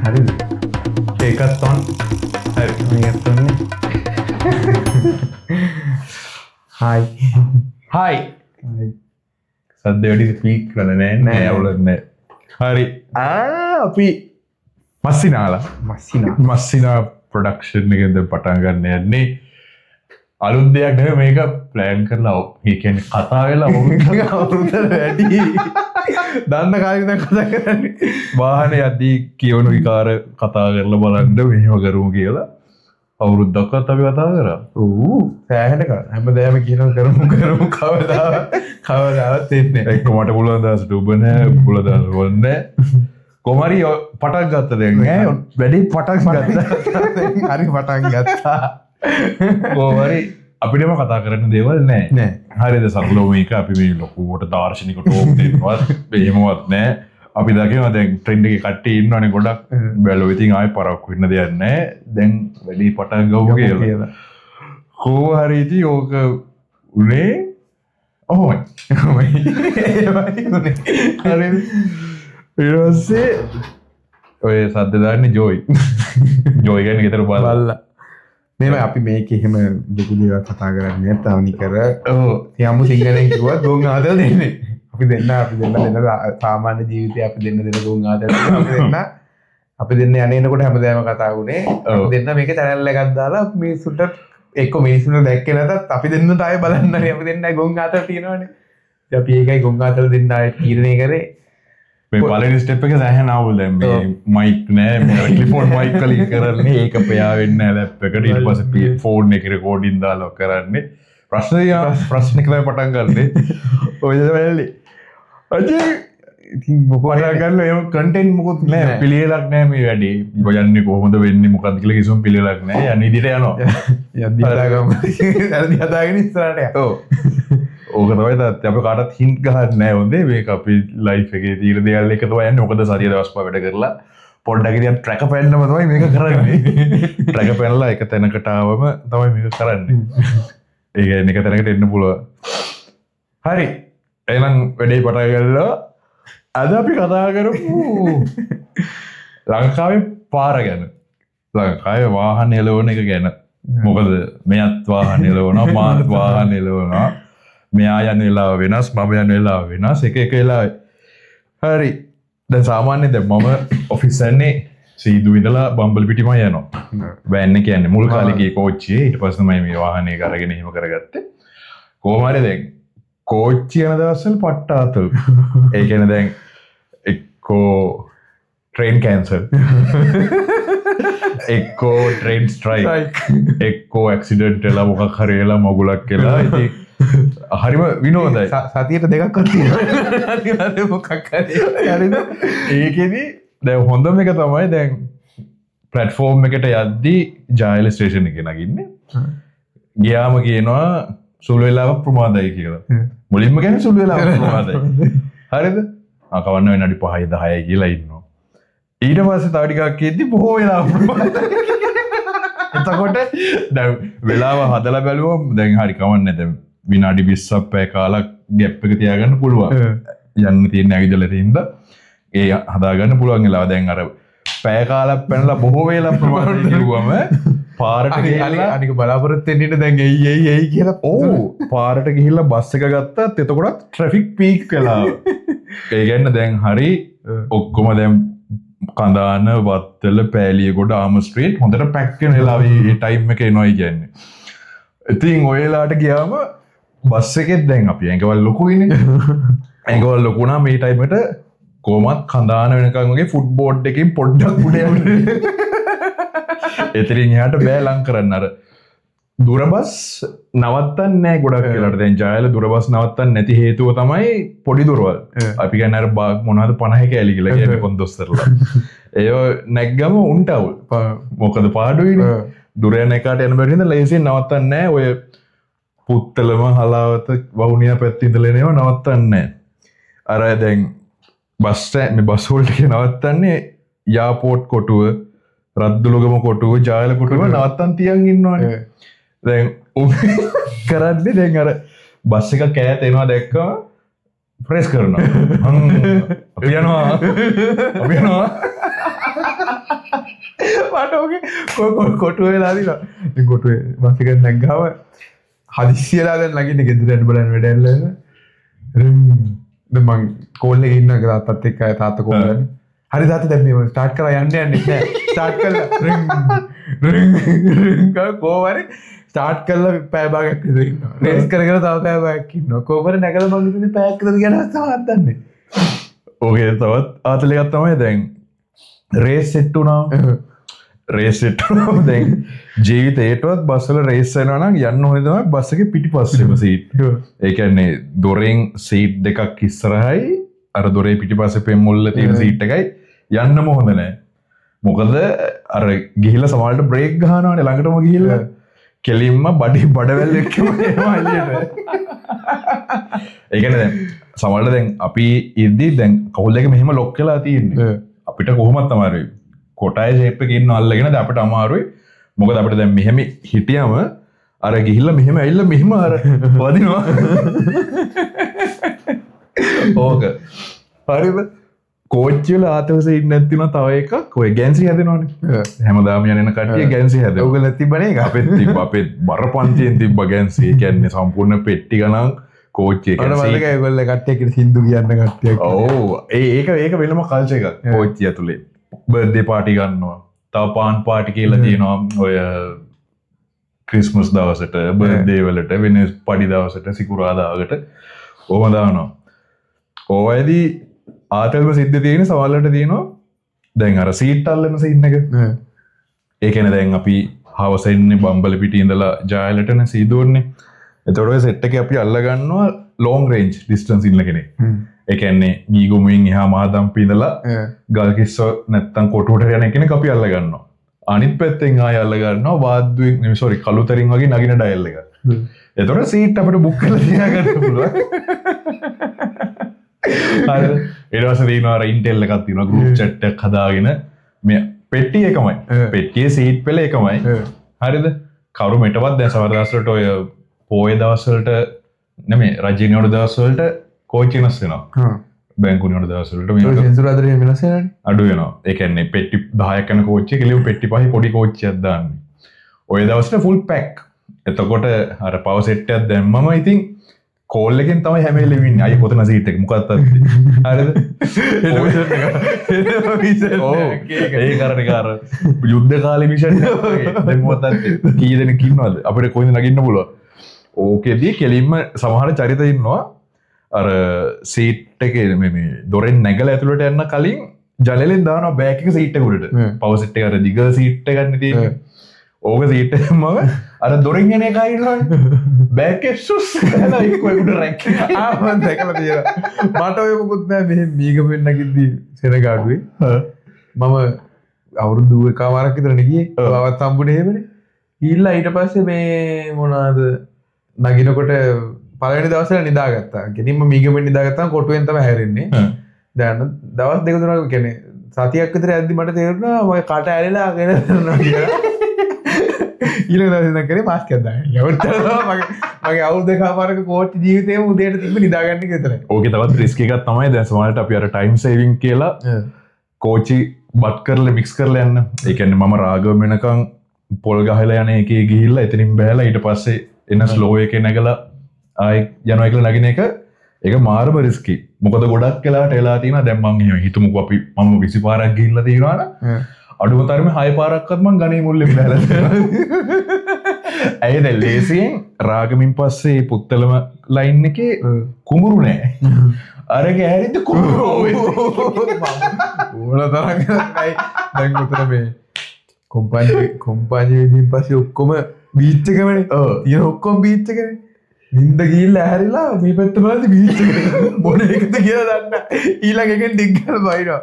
හරිද? ඒකත් on. හරි මේකත් on. Hi. Hi. සද්ද වැඩි ස්පීක් කරලා නෑ අවුලක් නෑ. හරි. අපි මස්සිනා ප්‍රොඩක්ෂන් එකෙන්ද පටන් ගන්න යන්නේ. අලුත් දෙයක් නෙවෙයි මේක ප්ලෑන් කරලා ඒ කියන්නේ කතා වෙලා අවුරුද්දකට වැඩි දන්න කාලේ ඉඳන් කතා කරන්නේ වාහනේ යද්දී කියවන විකාර කතා කරලා බලන්න මෙහෙම කරමු කියලා අවුරුද්දක්වත් අපි කතා කරා. සෑහෙන හැමදාම කියනවා කරමු කවදාවත් එන්නේ ඒක මට පුළුවන් දාසට ඔබ නෑ පුළුවන් දාස වොන්නේ කොමාරි පටන් ගත්ත දැන් ඈ වැඩි පටන් ගත්තා හරි පටන් ගත්තා කොමාරි අපිටම කතා කරන්න දේවල් නෑ හරිද සරලව මේක අපි මේ ලොකුවට දාර්ශනික ටෝක් දෙන්නවත් එහෙමවත් නෑ අපි දකිනවා දැන් ට්‍රෙන්ඩ් එකේ කට්ටිය ඉන්නවනේ ගොඩක් බැලුවා ඉතින් ආයෙ පරක්කු වෙන්න දෙයක් නෑ දැන් වැඩි පටන් ගමු කියලා කොහොමරි ඉතින් ඕක උනේ ඔහොමයි හරි ඊළඟසේ ඔය සද්ද දාන්නේ ජෝයි කියන්නේ ගෙදර බලලා මේම අපි මේක එහෙම දුක දේවල් කතා කරන්නේ තවනි කර තියමු සිංහලෙන් කිව්වත් ගොන් ආදල් දෙන්නේ අපි දෙන්න සාමාන්‍ය ජීවිතේ අපි දෙන්න ගොන් ආදල් අපි දෙන්න යන්නේනකොට හැමදාම කතා වුණේ අපි දෙන්න මේක channel එකක් දාලා මිනිස්සුන්ට එක්ක මිනිස්සුන්ට දැක්කේ නැතත් අපි දෙන්නට ආයෙ බලන්නනේ අපි දෙන්නයි ගොන් ආදල් තියෙනවනේ ඉතින් අපි ඒකයි ගොන් ආදල් දෙන්න ආයෙ තීරණය කරේ මේ පළවෙනි ස්ටෙප් එක සෑහෙන ආවල් දැන් මේ මයික් නෑ මේ ටෙලිෆෝන් මයික් කලින් කරන්නේ ඒක පෙයා වෙන්නේ නෑ ලැප් එකට ඊට පස්සේ ෆෝන් එකේ රෙකෝඩින් දාලා කරන්නේ ප්‍රශ්න කියලා පටන් ගන්නනේ ඔය වෙලේ අජේ ඉතින් මොකද ගන්න ඒ කන්ටෙන්ට් මොකොත් නෑ පිළිවෙලක් නෑ මේ වැඩේ යන්නේ කොහොමද වෙන්නේ මොකද්ද කියලා කිසිම පිළිවෙලක් නෑ යන්නේ ඉදිරියට යනවා යද්දි හදාගමු යද්දි හදාගෙන ඉස්සරහට යන්න ඔව් ඕක තමයි තාත්ත අපි කාටවත් හින්ට් ගහන්න නෑ හොඳේ මේක අපි ලයිෆ් එකේ තියෙන දේවල් එක තමයි යන්නේ මොකද සතිය දවස් පහ වැඩ කරලා පොඩ්ඩක් ඉතින් ට්‍රැක පැන්නම තමයි මේක කරන්නේ ට්‍රැක පැනලා එක තැනකට ආවම තමයි මේක කරන්නේ ඒ කියන්නේ එක තැනකට එන්න පුළුවන් හරි එහෙනම් වැඩේ පටන් ගන්නවා අද අපි කතා කරමු ලංකාවේ පාර ගැන ලංකාවේ වාහන එලවන එක ගැන මොකද මෙයත් වාහන එලවනවා මාත් වාහන එලවනවා මෙයා යන වෙලාව වෙනස් මම යන වෙලාව වෙනස් එක වෙලාවෙ හරි දැන් සාමාන්‍යයෙන් දැන් මම ඔෆිස් යන්නේ සීදු ඉඳලා බම්බලපිටිම යනවා වෑන් එක යන්නේ මුල් කාලේ ගියේ කෝච්චියේ ඊට පස්සේ තමයි මේ වාහනේ අරගෙන එහෙම කරගත්තේ කොහොම හරි දැන් කෝච්චිය යන දවස්වල පට්ටාතල් ඒ කියන්නේ දැන් එක්කෝ ට්‍රේන් කැන්සල් එක්කෝ ට්‍රේන් ස්ට්‍රයික් එක්කෝ ඇක්සිඩන්ට් වෙලා මොකක් හරි වෙලා මගුලක් වෙලා ඉතින් හරිම විනෝදයි සතියට දෙකක්වත් තියෙනවා මොකක් හරි හරිද ඒකෙදි දැන් හොඳම එක තමයි දැන් ප්ලැට්ෆෝම් එකට යද්දී ජායල ස්ටේෂන් එකේ නගින්නේ ගියාම කියනවා සුළු වෙලාවක් ප්‍රමාදයි කියලා මුලින්ම කියන්නේ සුළු වෙලාවක් ප්‍රමාදයි හරිද කවන්න වෙන අඩි 5යි 10යි කියලා ඉන්නවා ඊට පස්සේ තව ටිකක් කියද්දී බොහෝ වෙලාවක් ප්‍රමාදයි එතකොට දැන් වෙලාව හදලා බැලුවම දැන් හරි කවන්නේ දැන් විනාඩි 20ක් පැය කාලක් ගැප් එක තියාගන්න පුළුවන්. යන්න තියෙන ඇවිදලා තින්ද ඒ හදාගන්න පුළුවන් වෙලාව දැන් අර පැය කාලක් පැනලා බොහෝ වේලා ප්‍රමාණය කිව්වම පාරට ගිහලා අනික බලාපොරොත්තු වෙන්න ඉන්න දැන් එයි කියලා ඔව් පාරට ගිහිල්ලා බස් එක ගත්තත් එතකොට ට්‍රැෆික් පීක් වෙලා. ඒ කියන්නේ දැන් හරි ඔක්කොම දැන් කඳාන වත්තල පෑලියගොඩ ආම ස්ට්‍රීට් හොඳට පැක් වෙන වෙලාවේ මේ ටයිම් එක එනවයි කියන්නේ. ඉතින් ඔය වෙලාවට ගියාම බස් එකෙත් දැන් අපි ඇඟවල් ලොකුයිනේ. ඇඟවල් ලොකු නම් මේ ටයිම් එකට කොහොමත් කඳාන වෙනකන් වගේ ෆුට් බෝඩ් එකකින් පොඩ්ඩක් උඩ යන්න. එතනින් එහාට බෑ ලං කරන්න අර දුර බස් නවත්තන්නේ නැහැ ගොඩක් වෙලාවට. දැන් ජායල දුර බස් නවත්තන්නේ නැති හේතුව තමයි පොඩි දුරවල්. අපි කියන්නේ අර මොනවද 50 කැලි කියලා කියන්නේ කොන්දොස්තරලා. ඒව නැග්ගම උන්ට අවුල්. මොකද පාඩුයිනේ. දුර යන එකට යන බැරි හින්දා ලේසියෙන් නවත්තන්නේ නැහැ. ඔය පුත්තලම හලාවත වවුනියා පැත්තේ ඉඳලා එනව නවත්තන්නේ නැහැ. අර දැන් බස් මේ බස් වලට නවත්තන්නේ යාපෝට් කොටුව, රද්දුලුගම කොටුව, ජායල කොටුව නවත්තන් තියන් ඉන්නවනේ. දැන් කරන්නේ දැන් අර බස් එක කෑත එනවා දැක්කම ප්‍රෙස් කරනවා අපි යනවා මටෝගේ කොටුව වෙලාදිලා කොටුව මසික නැග්ගාව හදිසියලාද ලගින්න ගෙදරට බලන්න වැඩැල්ල මං කෝල්ල ඉන්න තාත්තත් එක්ක තාත්ත කෝලන්න හරි තාත දැම ස්ටාට් කර යන්න යන්න ස්ටාට් කල කෝවර ස්ටාට් කල්ල පෑබාගක් රේස් කරන තව පෑබැක්කින්න කෝවර නැකල මංගතුන පැක්කද ගැන සාත්තන්නේ ඕගේ තවත් ආතලගත් තමයි දැන් රේස් සෙට්ටුනා රේසෙට් දැන් ජීවිතේටවත් බස්සල රේස්සනනම් යන්න හොතම බස්සක පිටි පස්සම සීට් ඒකන්නේ දොරෙන් සීට් දෙකක් ඉස්සරහයි අර දොරේ පිටි පස පෙම්මුල්ල තියෙන සීට් එකයි යන්න මොහොඳ නෑ මොකද අර ගිහිල සමල්ට බ්‍රේක් ගහනවාන ළඟටම ගිහිල්ල කෙලින්ම බඩි බඩවැල් එක්කම ඒකන දැන් සමල්ට දැන් අපි ඉද්දී දැන් කවුල් එක මෙහෙම ලොක් කලා තියන්නේ අපිට කොහොමත් අමාරුයි කොටයි ශේප් එකේ ඉන්න අල්ලගෙන අපිට අමාරුයි මොකද අපිට දැන් මෙහෙම හිටියම අර ගිහිල්ලා මෙහෙම ඇවිල්ලා මෙහෙම අර වදිනවා ඕක හරිද කෝච්චි වල ආතවසේ ඉන්න නැතිනම් තව එකක් ඔය ගැන්සි හැදෙනවනේ හැමදාම යන කට්ටිය ගැන්සි හැදෙනවා ඔයගොල්ලෝ තිබ්බනේ ඒක අපෙත් තිබ්බ අපේ බර පන්තියෙන් තිබ්බ ගැන්සි කියන්නේ සම්පූර්ණ පෙට්ටි ගණන් කෝච්චි එක ගැන්සි අර ඔයගොල්ලෝ කට්ටියකට සින්දු කියන්න කට්ටියක් ඔව් ඒක වෙනම කල්චර් එකක් කෝච්චිය ඇතුලේ බර්ත්ඩේ පාටි ගන්නවා තව පාන් පාටි කියලා තියෙනවා ඔය ක්‍රිස්මස් දවසට බර්ත්ඩේ වලට වෙන පඩි දවසට සිකුරාදාකට ඕම දානවා ඕවයිදී ආතල්ම සිද්ධ තියෙන සවල්ලට තියෙනවා දැන් අර සීට් අල්ලන සීන් එක ඒ කියන්නේ දැන් අපි හවස ඉන්නේ බම්බල පිටියේ ඉඳලා ජායලටන සීදුවන්නේ එතකොට ඔය සෙට් එකේ අපි අල්ල ගන්නවා ලොංග් රේන්ජ් ඩිස්ටන්ස් ඉන්න කෙනෙක් ඒ කියන්නේ මීගොමුවෙන් එහා මහදම්පි ඉඳලා ගල්කිස්ස නැත්තම් කොටුවට යන කෙනෙක් අපි අල්ල ගන්නවා අනිත් පැත්තෙන් ආය අල්ල ගන්නවා වාද්දුවෙන් සෝරි කළුතරින් වගේ නගින ඩයල් එක එතකොට සීට් අපිට බුක් කරලා තියාගන්න පුළුවන් හරි ඊට පස්සේ තියෙනවා අර ඉන්ටෙල් එකක් තියෙනවා ගෲප් chat එකක් හදාගෙන මේ පෙට්ටිය එකමයි පෙට්ටියේ සීට් පෙළ එකමයි හරිද කවුරු මෙටවත් දැන් සමහර දවස්වලට ඔය පොයේ දවස්වලට නෙමෙයි රජිනියෝඩ දවස්වලට කෝච්චි වෙනස් වෙනවා බැංකුවල දවස්වලට මේ සෙන්සුරාදරේ වෙනස් වෙනවනේ අඩු වෙනවා ඒ කියන්නේ පෙට්ටි 10ක් යන කෝච්චි එක ලියු පෙට්ටි පහේ පොඩි කෝච්චියක් දාන්නේ ඔය දවස්වල ෆුල් පැක් එතකොට අර පවර් සෙට් එකක් දැම්මම ඉතින් කෝල් එකෙන් තමයි හැම වෙලෙම ඉන්නේ අය කොතන සීට් එක මොකක්ද හරිද ඒ කරන්නේ කාර යුද්ධ කාලේ මිෂන් එක දැන් මොකක්ද කී දෙනෙක් ඉන්නවද අපිට කොහෙන්ද නගින්න පුළුවන් ඕකේදී කෙලින්ම සමහර චරිත ඉන්නවා අර සීට් එකේ මේ දොරෙන් නැගලා ඇතුළට යන්න කලින් ජනෙලෙන් දානවා බෑග් එක සීට් එක උඩට පවර් සෙට් එක අර දිග සීට් එකක් නේ තියෙන්නේ ඕක සීට් එකම අර දොරෙන් එන එකයි ඉන්නවනේ බෑග් එක සුස් කරලා එක්ක උඩ රැක් මම දැකලා තියෙනවා මට ඔය මොකුත් නෑ මෙහෙ මීගමෙන් නැගිද්දී සෙනගාඩුවේ මම අවුරුදු එකමාරක් විතර ගියේ බවත් හම්බුනේ එහෙමනේ ඊළා ඊට පස්සේ මේ මොනවාද නගිනකොට පළවෙනි දවසේ නිදාගත්තා. ගෙනින්ම මීගමෙන් නිදාගත්තාම කොටුවෙන් තමයි හැරෙන්නේ. දැන් දවස් දෙක තුනක් කියන්නේ සතියක් විතර යද්දි මට තේරුණා මම කට ඇරිලා ගෙන යනවා කියලා. ඊළඟ දවසේ ඉඳන් කරේ මාස්ක් එකක් දාගෙන. මගේ අවුරුදු දෙකමාරක කෝච්චි ජීවිතේම උදේට තිබ්බ නිදාගන්න එක විතරයි. ඕකේ තවත් රිස්ක් එකක් තමයි දැන් සමහරවිට අපි අර ටයිම් සේවිං කියලා කෝච්චි බත් කරලා මික්ස් කරලා යන්න. ඒ කියන්නේ මම රාගව වෙනකන් පොල් ගහලා යන එකේ ගිහිල්ලා එතනින් බහැලා ඊට පස්සේ එන ස්ලෝ එකේ නැගලා ආයි යනවා කියලා නගින එක ඒක මාරම රිස්කි. මොකද ගොඩක් වෙලාවට එලා තියෙනවා දැන් මම එහෙම හිතමුකෝ අපි මම 20 පාරක් ගිහිල්ලා තියෙනවා නම් අඩුම තරමේ 6 පාරක්වත් මම ගණේ මුල්ලේ බහැලා තියෙනවා. ඇයි දැන් ලේසියෙන් රාගමින් පස්සේ පුත්තලම ලයින් එකේ කුඹුරු නෑ. අර ගෑරිද්ද කුඹුරු ඕන තරම් නෑ. දැන් උතර මේ කොම්පානි වලින් පස්සේ ඔක්කොම බීච් එකමනේ. තියෙන ඔක්කොම බීච් එකනේ. නින්ද ගිහිල්ලා ඇහැරිලා මේ පැත්ත බලද්දි බීච් එක මොන එකද කියලා දන්න. ඊළඟ එකෙන් ඩිග් ගාලා බයිනවා.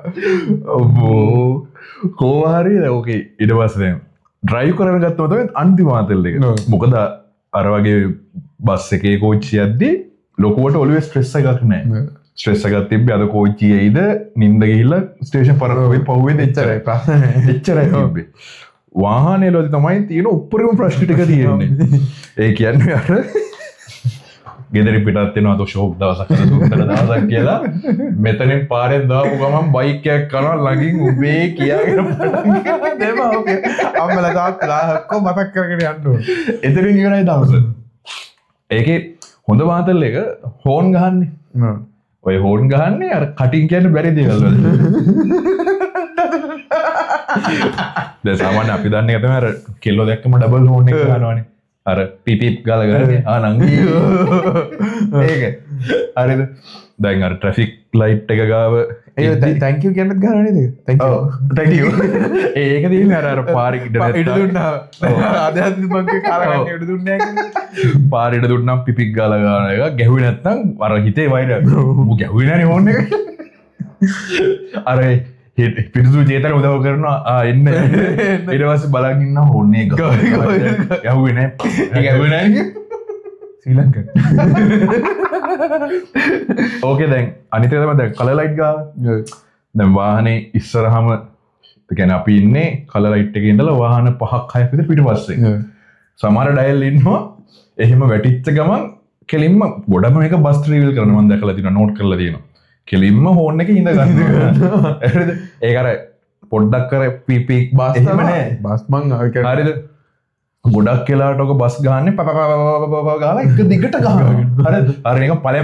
ඔබෝ කොහොමhari ඕකේ ඊට පස්සේ දැන් ඩ්‍රයිව් කරගෙන ගත්තම තමයි අන්තිම ආතල් එක. මොකද අර වගේ බස් එකේ කෝච්චිය යද්දි ලොකුවට ඔළුවේ ස්ට්‍රෙස් එකක් නැහැ. ස්ට්‍රෙස් එකක් තිබ්බේ අද කෝච්චියේද නින්ද ගිහිල්ලා ස්ටේෂන් පහුවෙන් එච්චරයි ප්‍රශ්න එච්චරයි තිබ්බේ. වාහනේ වල තමයි තියෙන උඩරිම ප්‍රශ්න ටික තියෙන්නේ. ඒ කියන්නේ අර ගෙදරි පිටත් වෙනවා તો ෂෝක් දවසක් අද සුන්දර දවසක් කියලා මෙතනින් පාරෙන් දාපු ගමන් බයික් එකක් කරනවා ළඟින් උබේ කියාගෙන පටන් දෙම ඕකේ අම්මලා තාත්තලා ඔක්කොම මතක් කරගෙන යන්න ඕනේ. එතනින් ඉවරයි දවස. ඒකේ හොඳ වාතල් එක හෝන් ගහන්නේ. ඔය හෝන් ගහන්නේ අර කටින් කියන්න බැරි දේවල් වල. දැන් සාමාන්‍ය අපි දන්නේ තමයි අර කෙල්ලෝ දැක්කම ඩබල් හෝන් එක ගන්නවනේ. අර පිපිප් ගාලා ගන්නේ. නංගි. ඒක. හරිද? දැන් අර ට්‍රැෆික් ලයිට් එක ගාව ඒ thank you කියන්නත් ගහනවා නේද? thank you. ඒක තියෙන්නේ අර පාරේ ඉඩ දුන්නා. අද මං කාලා ගන්න ඉඩ දුන්නේ නැහැ. පාරේට දුන්නම් පිපික් ගාලා ගන්න එක ගැහුවේ නැත්නම් අර හිතේ වෛර මු ගැහුවේ නැනේ හෝන් එක. අර පිරිසු චේතන උදව් කරනවා එන්න ඊට පස්සේ බලන් ඉන්න හෝන් එක ගැහුවේ නැහැ. ඒ ගැහුවේ නැහැ ශ්‍රී ලංකා. ඕකේ දැන් අනිත් එක තමයි දැන් කලර් ලයිට් ගාව. දැන් වාහනේ ඉස්සරහම ඒ කියන්නේ අපි ඉන්නේ කලර් ලයිට් එකේ ඉඳලා වාහන 5ක් 6ක් විතර පිටපස්සේ. සමහර ඩයල් ඉන්නවා එහෙම වැටිච්ච ගමන් කෙලින්ම ගොඩම එක බස් ට්‍රැවල් කරනවා මම දැකලා තියෙනවා නෝට් කරලා තියෙනවා. කෙලින්ම හෝන් එකේ ඉඳ ගන්නවා. හරිද? ඒක අර පොඩ්ඩක් කර පීපී බස් එහෙම නෑ. බස් මං හරිද? ගොඩක් වෙලාවට ඔක බස් ගහන්නේ පපපපපප ගාලා එක දිගට ගහනවා. හරිද? අර නිකන් ඵලය.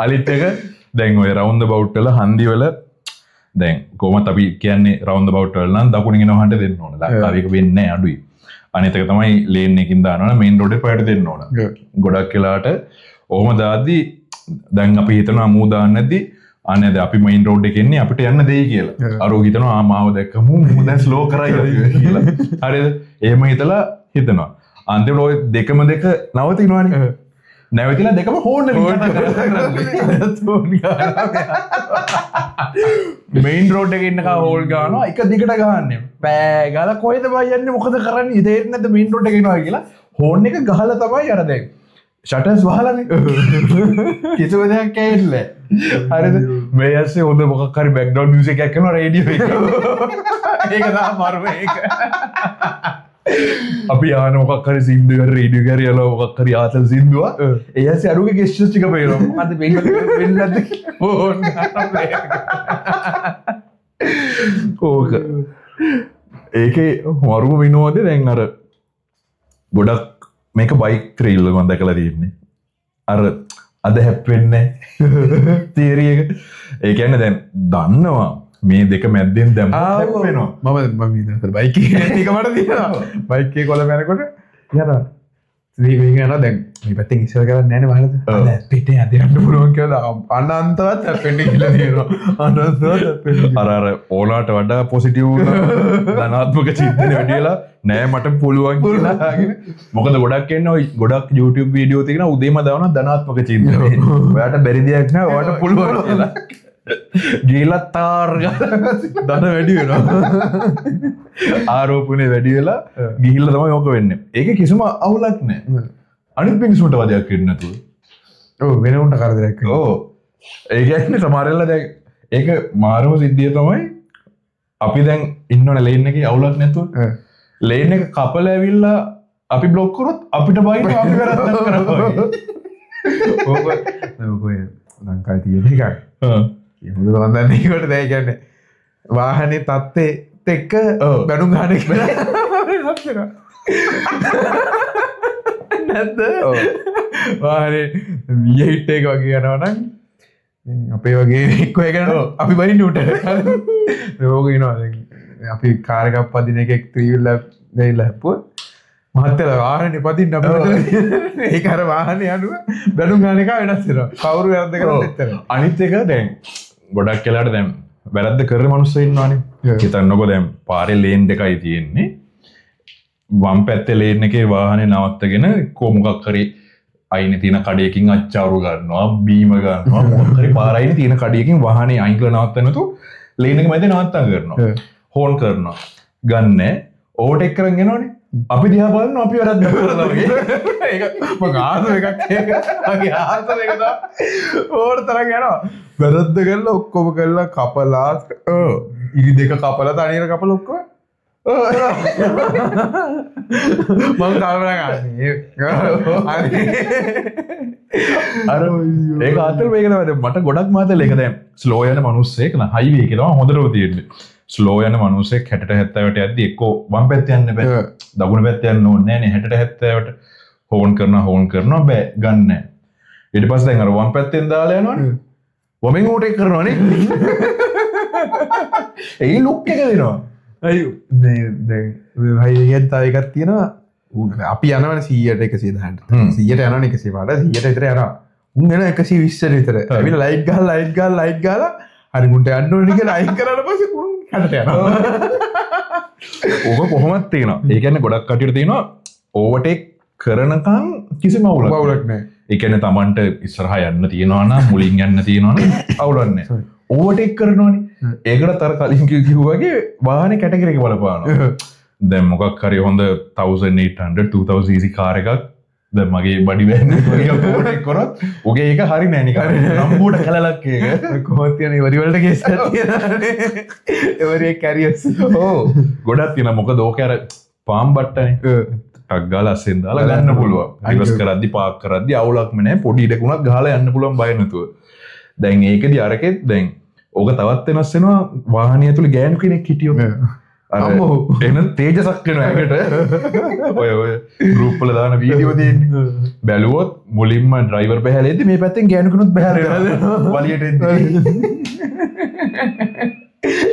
අලිත් එක දැන් ඔය රවුන්ඩ් බවුට් වල හන්දි වල දැන් කොහොමද අපි කියන්නේ රවුන්ඩ් බවුට් වල නම් දකුණින් එනවහන්ට දෙන්න ඕන. ලංකාවේ ඒක වෙන්නේ නැහැ අඩුයි. අනිත් එක තමයි ලේන් එකකින් දානවා මේන් රෝඩ් එක පාට දෙන්න ඕන. ගොඩක් වෙලාවට ඔහොම දාද්දි දැන් අපි හිතනවා මූ දාන්න නැද්දි අනේ අපි මේන් රෝඩ් එකේ ඉන්නේ අපිට යන්න දෙයි කියලා. අර ඔය හිතනවා මාව දැක්කම මූ දැන් ස්ලෝ කරයි කියලා. හරිද? එහෙම හිතනවා. අන්තිමට ඔය දෙකම දෙක නවතිනවනේ. නැවතිලා දෙකම හෝන් මේන් රෝඩ් එකේ ඉන්නකා හෝල් ගන්නවා එක දිගට ගහන්නේ. පෑ ගාලා කොහෙද බයි යන්නේ මොකද කරන්නේ ඉතේට නැද්ද මේන් රෝඩ් එකේ එනවා කියලා හෝන් එක ගහලා තමයි අර දැන් ෂටර්ස් වහලානේ. කිසිම දෙයක් ඇහෙන්නේ නැහැ. හරිද? මේ ඇස්සේ හොඳ මොකක් හරි බෑග්ග්‍රවුන්ඩ් මියුසික් එකක් කරනවා රේඩියෝ එක. ඒක තමයි මරුව ඒක. අපි ආන මොකක් හරි සින්දු කර රේඩියෝ කරේ යලා මොකක් හරි ආතල් සින්දුවක් ඒ ඇස්සේ අරුගේ ගෙස්චර්ස් ටික පේනවා. මොකද්ද වෙන්නේ නැද්ද? ඕන ඕක. ඒකේ මරුව විනෝදේ දැන් අර ගොඩක් මේක බයික් ත්‍රිල් මම දැකලා තියෙන්නේ. අර අද හැප්පෙන්නේ තියරි එක. ඒ කියන්නේ දැන් දන්නවා මේ දෙක මැද්දෙන් දැම්මොත් හැප්පෙනවා. මම ඉතින් බයික් එකේ එක මට තියෙනවා. බයික් එකේ කොළ මැරෙකොට යනවා. ඉතින් යනවා දැන් මේ පැත්තෙන් ඉස්සර කරන්නේ නැහැ නේ වහලද? අද පිටේ යන්න පුළුවන් කියලා අනන්තවත් හැප්පෙන්නේ කියලා තියෙනවා. අනන්තවත් හැප්පෙන්නේ. අර ඕලාට වඩා පොසිටිව් ධනාත්මක චින්තන වැඩි වෙලා නෑ මට පුළුවන් කියලා. මොකද ගොඩක් එන්නේ ඔය ගොඩක් YouTube වීඩියෝ තියෙන උදේම දාන ධනාත්මක චින්තන. ඔයාට බැරි දෙයක් නෑ ඔයාට පුළුවන් කියලා. ගිහිල්ලා තාර් ධන වැඩි වෙනවා. ආරෝපණය වැඩි වෙලා ගිහිල්ලා තමයි ඕක වෙන්නේ. ඒකේ කිසිම අවුලක් නෑ. අනිත් මිනිස්සුන්ට වදයක් වෙන්නේ නැතුව. ඔව් වෙන උන්ට කරදරයක් වෙනවා. ඔව්. ඒ කියන්නේ සමහරවල්ලා දැන් ඒක මාරම සිද්ධිය තමයි අපි දැන් ඉන්නවනේ ලේන් එකේ අවුලක් නැතුව. ලේන් එක කපල ඇවිල්ලා අපි බ්ලොක් කරොත් අපිට බයින්න අපි වැරද්දක් කරනවා. ඕක ලංකාවේ තියෙන එකක්. මුදු වන්දන්නේ කොට දැන් කියන්නේ වාහනේ තත්ත්වෙත් එක්ක බැනුම් ගන්න එක නැද්ද? වාහනේ V8 එක වගේ යනවා නම් අපේ වගේ එක්ක එකන අපි බයින්න උට. ඕක ඉනවා දැන් අපි කාර් එකක් පදින එකෙක් ත්‍රිවිල් දෙයිලා හැප්පුවා. මහත්තයලා වාහනේ පදින්න අපිට ඒක අර වාහනේ යනුව බැනුම් ගන්න එක වෙනස් වෙනවා. කවුරු වැරද්ද කරන්නේ එච්චර. අනිත් එක දැන් ගොඩක් වෙලාට දැන් වැරද්ද කරන මිනිස්සු ඉන්නවනේ. හිතන්නකෝ දැන් පාරේ ලේන් දෙකයි තියෙන්නේ. වම් පැත්තේ ලේන් එකේ වාහනේ නවත්තගෙන කොමුකක් හරි අයිනේ තියෙන කඩේකින් අච්චාරු ගන්නවා, බීම ගන්නවා, මොකක් හරි පාර අයිනේ තියෙන කඩේකින් වාහනේ අයින් කරලා නවත්තනතු ලේන් එක මැද නවත්තන් කරනවා. හෝන් කරනවා. ගන්නෑ. ඕවර්ටේක් කරන් යනවනේ. අපි දිහා බලනවා අපි වැරද්ද කරලා වගේ. ඒක මම ආසම එකක් ඒක. මගේ ආසම එක තමයි ඕවට තරම් යනවා. වැරද්ද කරලා ඔක්කොම කරලා කපලා ඉරි දෙක කපලා තනියර කපලා ඔක්කොම මං කල්පනා කරන්නේ අර ඒක අතර මේකන වැඩ මට ගොඩක් මාතල එක දැන් ස්ලෝ යන මිනිස්සෙක් න හයිවේ එකේ තමයි හොඳටම තියෙන්නේ ස්ලෝ යන මිනිස්සෙක් 60 70ට යද්දි එක්කෝ වම් පැත්ත යන්න බෑ දකුණු පැත්ත යන්න ඕනේ නෑනේ 60 70ට හෝන් කරනවා බෑ ගන්න නෑ ඊට පස්සේ දැන් අර වම් පැත්තෙන් දාලා යනවනේ වමෙන් ඕටේක් කරනවනේ ඒ ලුක් එක දෙනවා අයි හයිගෙන් තව එකක් තියෙනවා අපි යනවන 100ට 110ට 100ට යනවන 100 පාට 100ට විතර යනවා උන් එන 120ට විතර ඇවිල්ලා ලයිට් ගහලා හරි මුන්ට යන්න ඕනේ කියලා අයින් කරලා පස්සේ උන් කඩට යනවා ඕක කොහොමද තියෙනවා ඒ කියන්නේ ගොඩක් කටියට තියෙනවා ඕවර්ටේක් කරනකම් කිසිම අවුලක් නැහැ ඒ කියන්නේ Tamanට ඉස්සරහා යන්න තියෙනවා නම් මුලින් යන්න තියෙනවා නම් අවුලක් නැහැ ඕවර්ටේක් කරනවනේ ඒකට අර කලින් කිව්වාගේ වාහනේ කැටගරි එක බලපානවා දැන් මොකක් හරි හොඳ 1800 2000 cc කාර් එකක් දැන් මගේ බඩි වෑන් එක ඕවර්ටේක් කරොත් ඔගේ ඒක හරි නෑ නිකන් නම්බුවට කලලක් ඒක කොහොමද තියෙන ඉවරි වලට කේස් එකක් තියෙනවානේ ඉවරි කැරියර්ස් ඕ ගොඩක් තියෙනවා මොකද ඕක අර පාම් බට්ටනේ ටක් ගාලා අස්සෙන් දාලා ගන්න පුළුවන් රිවර්ස් කරද්දි පාක් කරද්දි අවුලක්ම නෑ පොඩි ඉඩකුණක් ගහලා යන්න පුළුවන් බය නැතුව දැන් ඒකෙදි අරකෙත් දැන් ඕක තවත් වෙනස් වෙනවා වාහනය ඇතුලේ ගෑනු කෙනෙක් හිටියොත් අම්මෝ එහෙනම් තේජසක් වෙනවා ඒකට ඔය ගෲප් වල දාන වීඩියෝ තියෙන්නේ බැලුවොත් මුලින්ම ඩ්‍රයිවර් බහැලෙද්දි මේ පැත්තෙන් ගෑනු කෙනෙක් බහැර වෙනවා වලියට එද්දි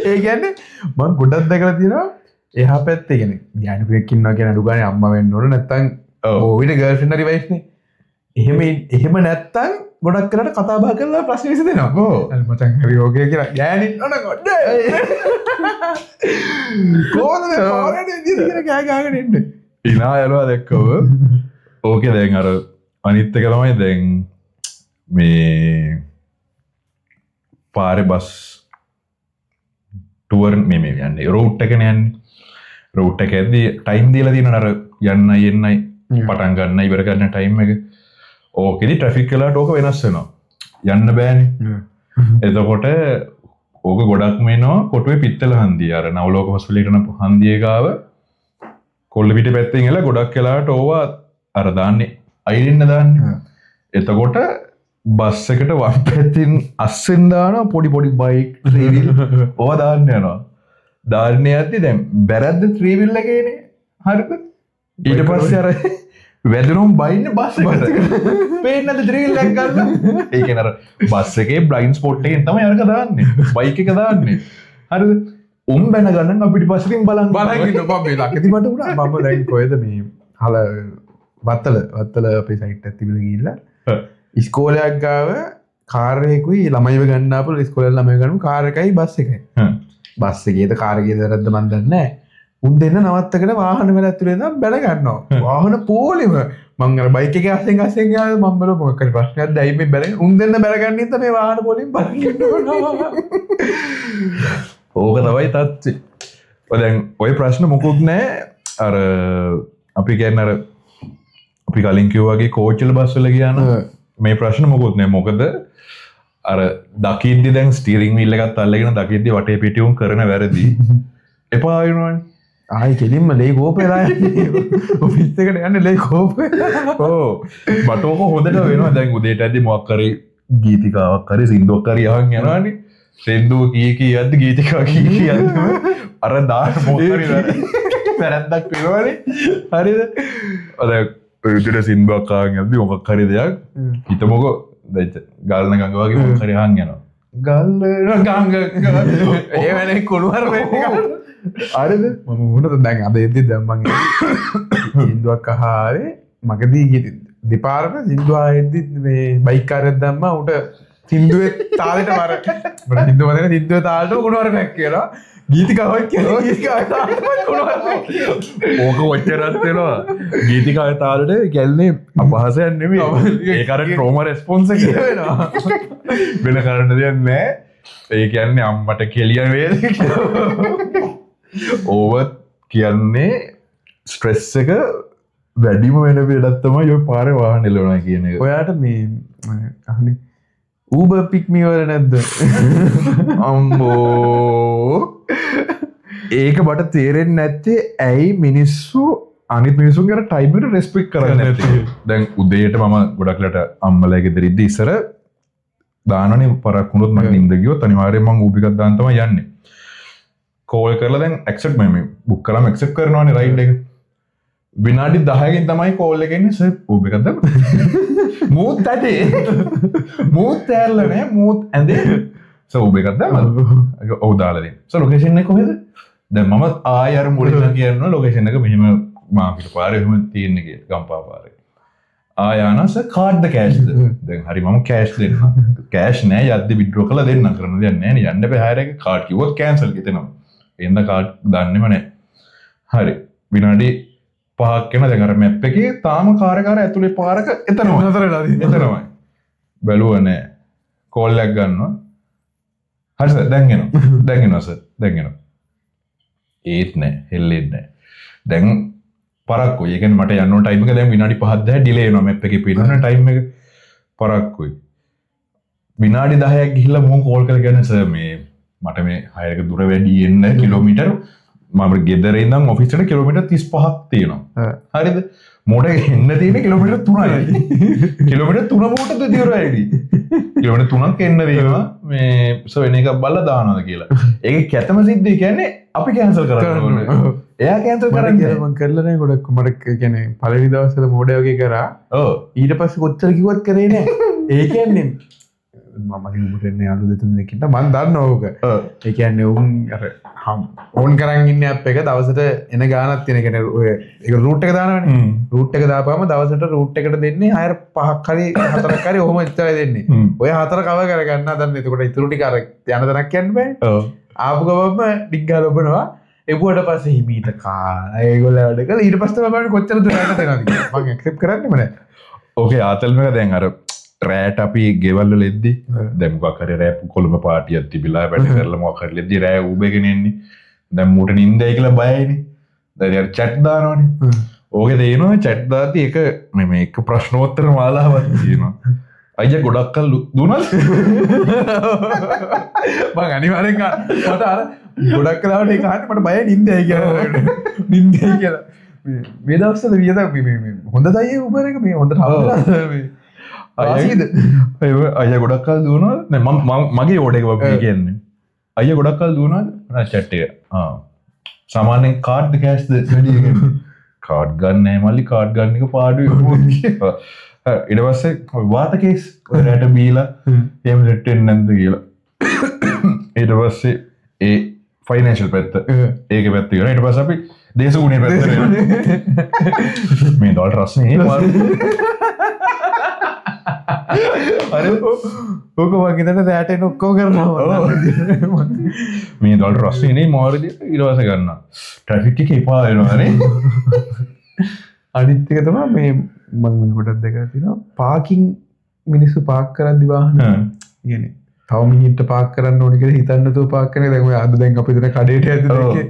ඒ කියන්නේ මම ගොඩක් දැකලා තියෙනවා එහා පැත්තේ කියන්නේ ගෑනු කෙනෙක් ඉන්නවා කියන අඩු ගානේ අම්මා වෙන්න ඕන නැත්තම් ඕවිට ගර්ල්ෆ්‍රෙන්ඩ් හරි වයිෆ් නේ එහෙම නැත්තම් ගොඩක් කරලා කතා බහ කරලා ප්‍රශ්න විසඳෙනවා. ඔව්. මචං හරි ඕකේ කියලා ගෑනින් නෝන ගොඩ. කොහොමද පාරේ ඉඳලා ගෑ ගාගෙන ඉන්නේ. ඉනා යනවා දැක්කව. ඕකේ දැන් අර අනිත් එක තමයි දැන් මේ පාරේ බස් ටුවර් මේ යන්නේ රූට් එකනේ යන්නේ. රූට් එකේදී ටයිම් දීලා තියෙනවා අර යන්නයි එන්නයි පටන් ගන්න ඉවර ගන්න ටයිම් එක. ඕකෙදි ට්‍රැෆික් කලාට ඕක වෙනස් වෙනවා යන්න බෑනේ එතකොට ඕක ගොඩක් මේනවා කොටුවේ පිත්තල හන්දිය අර නවලෝක හොස්පිටල් කරන හන්දිය ගාව කොල්ල පිට පැත්තෙන් එලා ගොඩක් කලාට ඕවා අර දාන්නේ අයිරින්න දාන්නේ එතකොට බස් එකට වම් පැත්තෙන් අස්සෙන් දානවා පොඩි බයික් ත්‍රීවිල් ඕවා දාන්න යනවා දාන්න යද්දි දැන් බැරද්ද ත්‍රීවිල් එකේනේ හරිද ඊට පස්සේ අර වැදරුම් බයින්න බස් පේනද ත්‍රීවිල් එක ගන්න ඒ කියන්නේ අර බස් එකේ බ්ලයින්ඩ් ස්පොට් එකෙන් තමයි අරක දාන්නේ බයික් එක දාන්නේ හරිද උන් බැන ගන්න අපිට පස්සෙන් බලන් ඉන්න මම මේ ලකති මට උනා මම දැන් කොහෙද මේ හල වත්තල අපේ සයිට් එකක් තිබිලා ගිහිල්ලා ඉස්කෝලයක් ගාව කාර් එකකුයි ළමයිව ගන්න ආපු ඉස්කෝලේ ළමයිව ගන්න කාර් එකයි බස් එකයි බස් එකේද කාර් එකේද වැරද්ද මන් දන්නේ නැහැ උන් දෙන්න නවත්තගෙන වාහන වල ඇතුලේ ඉඳන් බැල ගන්නවා වාහන පොලිම මං අර බයික් එකේ අස්සෙන් ගියා මම බල මොකක් හරි ප්‍රශ්නයක් දැයි මේ බැල උන් දෙන්න බැල ගන්න ඉඳන් මේ වාහන පොලිම බලන් ඉන්නවා ඕක තමයි තත්ත්වය ඔය දැන් ඔය ප්‍රශ්න මොකුත් නැහැ අර අපි කියන්නේ අර අපි කලින් කිව්වා වගේ කෝච් වල බස් වල ගියා නම් මේ ප්‍රශ්න මොකුත් නැහැ මොකද අර දකිද්දි දැන් ස්ටියරින් වීල් එකත් අල්ලගෙන දකිද්දි වටේ පිටියුම් කරන වැරදි එපා වෙනවනේ ආයි කෙලින්ම ලේ කෝපේලා යන්නේ ඔෆිස් එකට යන්නේ ලේ කෝපේ ඔව් මට ඕක හොඳට වෙනවා දැන් උදේට ඇද්දි මොකක් කරේ ගීතිකාවක් හරි සින්දුවක් හරි අහන් යනවානේ සින්දුව කී යද්දි ගීතිකාව කී යද්දි අර දාන මොකක් හරි වැරද්දක් වෙනවනේ හරිද අර උදේට සින්දුවක් අහන් යද්දි මොකක් හරි දෙයක් හිතමුකෝ ගල්න ගඟ වගේ මොකක් හරි අහන් යනවා ගල්න ගඟ ඒ වෙලේ කුණුවර වෙන්නේ අරද මම මොනද දැන් අද එද්දි දැන් මං සින්දුවක් අහාවේ මගදී දෙපාරම සින්දුව ආයෙද්දි මේ බයික් කාර්යයක් දැම්මා උට සින්දුවේ තාලෙට මර මට සින්දුව වදින සින්දුවේ තාලෙට කුණුවරක් කියලා ගීතිකාවක් කියලා ගීතිකාවේ තාලෙට කුණුවරක් ඕක ඔච්චරත් වෙනවා ගීතිකාවේ තාලෙට කියන්නේ අපහසයක් නෙමෙයි ඒක අර ට්‍රෝමා රෙස්පොන්ස් එක වෙනවා වෙන කරන්න දෙයක් නැහැ ඒ කියන්නේ අම්මට කෙලියන වේද ඕව කියන්නේ ස්ට්‍රෙස් එක වැඩිම වෙන වෙලක් තමයි ඔය පාරේ වාහන එලවනවා කියන එක. ඔයාට මේ අහන්නේ Uber pick me වල නැද්ද? අම්මෝ ඒක බට තේරෙන් නැත්තේ ඇයි මිනිස්සු අනිත් මිනිසුන්ගේ ටයිමට රෙස්පෙක්ට් කරන්නේ නැත්තේ. දැන් උදේට මම ගොඩක්ලට අම්මලා ගෙදර ඉද්දි ඉස්සර දානනේ පරක් වුණොත් මට නිින්ද ගියොත් අනිවාර්යයෙන් මම ඌබි එකක් දාන්න තමයි යන්නේ. කෝල් කරලා දැන් ඇක්සෙප්ට් මම බුක් කරාම ඇක්සෙප්ට් කරනවානේ රයිඩ් එක. විනාඩි 10කින් තමයි කෝල් එක එන්නේ සර් ඌබි එකක් දාන්න. මූත් ඇටේ. මූත් ඇල්ල නෑ මූත් ඇඳේ. සර් ඌබි එකක් දාන්න. ඔව් දාලා දෙන්න. සර් ලොකේෂන් එක කොහෙද? දැන් මම ආයෙ අර මුලින්ම කියනවා ලොකේෂන් එක මෙහෙම මාකිට පාරේ එහෙම තියෙන්නේ කියලා ගම්පා පාරේ. ආයානස කාඩ්ද කෑෂ්ද? දැන් හරි මම කෑෂ් දෙන්න. කෑෂ් නෑ යද්දි විත්ඩ්‍රෝ කරලා දෙන්න කරන්න දෙයක් නෑ නේ. යන්න බෑ හයර එක කාඩ් කිව්වොත් කැන්සල් ගෙතෙනවා. එන්න කාඩ් දන්නේම නෑ. හරි. විනාඩි 5ක් යන දැන් අර මැප් එකේ තාම කාර්යකාර ඇතුලේ පාරක එතනම නතර වෙලා තියෙනවා. එතනමයි. බැලුවා නෑ. කෝල් එකක් ගන්නවා. හරි සර් දැන් එනවා. දැන් එනවා සර්. දැන් එනවා. ඒත් නෑ. හෙල්ලෙන්නේ නෑ. දැන් පරක්කුයි. ඒ කියන්නේ මට යන්න ඕන ටයිම් එක දැන් විනාඩි 5ක් 10 ඩිලේ වෙනවා මැප් එකේ පිටින් ටයිම් එක. පරක්කුයි. විනාඩි 10ක් ගිහිල්ලා මම කෝල් කරලා කියන්නේ සර් මේ මට මේ හයක දුර වැඩි එන්න කිලෝමීටර් මම ගෙදර ඉඳන් ඔෆිස් එකට කිලෝමීටර් 35ක් තියෙනවා. හරිද? මොඩ එන්න තියෙන කිලෝමීටර් 3යි. කිලෝමීටර් 3 මොකටද දියර වැඩි? කිලෝමීටර් 3ක් එන්න වෙනවා මේ සර් වෙන එකක් බලලා දානවා කියලා. ඒකේ කැතම සිද්ධිය කියන්නේ අපි කැන්සල් කරන්න ඕනේ. එයා කැන්සල් කරන්නේ මම කරලා නැහැ ගොඩක් මට කියන්නේ පළවෙනි දවස්වල මෝඩය වගේ කරා. ඔව්. ඊට පස්සේ කොච්චර කිව්වත් කරේ නැහැ. ඒ කියන්නේ මම කිව්වට එන්නේ යාළු දෙතුන් දෙනෙක්ට මම දන්නවා ඕක. ඒ කියන්නේ උන් අර ඕන් කරන් ඉන්න ඇප් එක දවසට එන ගානක් තියෙන. ඒ කියන්නේ ඔය ඒක රූට් එක දානවනේ. රූට් එක දාපුවම දවසට රූට් එකට දෙන්නේ 5ක් හරි 4ක් හරි ඔහොම ඉතරයි දෙන්නේ. ඔය 4 කව කරගන්න හදන්න. එතකොට ඉතුරු ටික අර යන තැනක් යන්න බෑ. ඔව්. ආපු ගමන්ම ඩිග් ගාලා ඔබනවා. එව්වට පස්සේ හිමීට කාලා ඒගොල්ලෝ වැඩ කළා. ඊට පස්සේ තමයි බලන්නේ කොච්චර දුර යන්න දෙනවද කියලා. මම ඇක්සෙප්ට් කරන්නේම නැහැ. ඕකේ ආතල්ම එක දැන් අර රෑට අපි ගෙවල් වල එද්දි දැන් මොකක් හරි රෑ කොළඹ පාටියක් තිබිලා වැඩ කරලා මොකක් හරි එද්දි රෑ ඌබගෙන එන්නේ. දැන් මූට නිින්දයි කියලා බයයිනේ. දැන් අර chat දානවනේ. ඕකේ තේනවා chat දාති එක මේ එක ප්‍රශ්නෝත්තර මාලාවක් තියෙනවා. අයියා ගොඩක් කල් දුනල් මං අනිවාර්යෙන් මට අර ගොඩක් කලාවට ඒක අහන්න මට බයයි නිින්දයි කියලා. නිින්දයි කියලා. මේ දවස්වල වියද මේ හොඳ දයි උබර් එක මේ හොඳට හවුලා මේ ආසීද අයියා ගොඩක් කල් දුවනවා. නෑ මම මගේ ඕඩර් එක වගේ කියන්නේ. අයියා ගොඩක් කල් දුවනවාද? මම chat එක. සාමාන්‍යයෙන් කාඩ්ද කෑෂ්ද වැඩි එක. කාඩ් ගන්න නෑ මල්ලි කාඩ් ගන්න එක පාඩුයි. ඊට පස්සේ වාත කේස් ඔයාලට බීලා එහෙම සෙට් වෙන්නේ නැද්ද කියලා. ඊට පස්සේ ඒ ෆයිනෑන්ෂල් පැත්ත ඒකේ පැත්ත ගියා. ඊට පස්සේ අපි දේශගුණයේ පැත්තට යනවා. මේ ඩොලර් රස්නේ අර ඕක මං හිතන්නේ රැට එන ඔක්කොම කරනවා. මේ ඩොලර් රස්නේ නේ මාරදී ඊට පස්සේ ගන්නවා. ට්‍රැෆික් එක එපා වෙනවා නේ. අනිත් එක තමයි මේ මම ගොඩක් දැකලා තියෙනවා පාකින් මිනිස්සු පාක් කරද්දි වාහන කියන්නේ තව මිනිත්ත පාක් කරන්න ඕනේ කියලා හිතන්න නැතුව පාක් කරන. දැන් ඔය අද දැන් අපි දෙන කඩේට ඇද්දි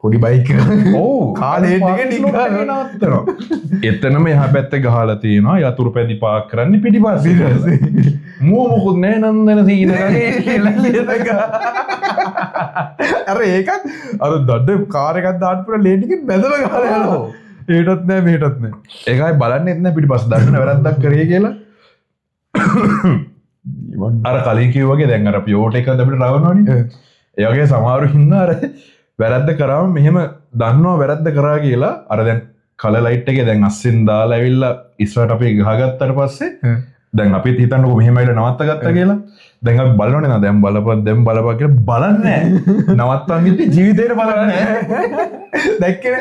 පොඩි බයික් එකක් ඔව් කාලේ ටික ටික නවත්තනවා. එතනම එහා පැත්තේ ගහලා තියෙනවා යතුරු පැදි පාක් කරන්න පිටිපස්සේ. මෝ මොකුත් නෑ නන්දන සීනකගේ කියලා. අර ඒකත් අර දඩ කාර් එකක් දාන්න පුරා ලේන් එකෙන් බැදලා ගහලා යනවා. ඒටත් නෑ මෙහෙටත් නෑ. ඒකයි බලන්නෙත් නෑ පිටිපස්ස දන්න වැරද්දක් කරේ කියලා. අර කලින් කිව්වා වගේ දැන් අර පියෝට එකක් අපිට රවනවනේ. ඒ වගේ සමහරු හින්දා අර වැරද්ද කරාම මෙහෙම දන්නවා වැරද්ද කරා කියලා අර දැන් කලර් ලයිට් එකේ දැන් අස්සෙන් දාලා ඇවිල්ලා ඉස්සරහට අපි ගහගත්තට පස්සේ දැන් අපි හිතන්නකො මෙහෙම ඇවිල්ලා නවත්ත ගත්තා කියලා. දැන් අපි බලනවනේ නා දැන් බලපන් කියලා බලන්නේ නැහැ. නවත්තන් ඉති ජීවිතේට බලන්නේ නැහැ. දැක්කේ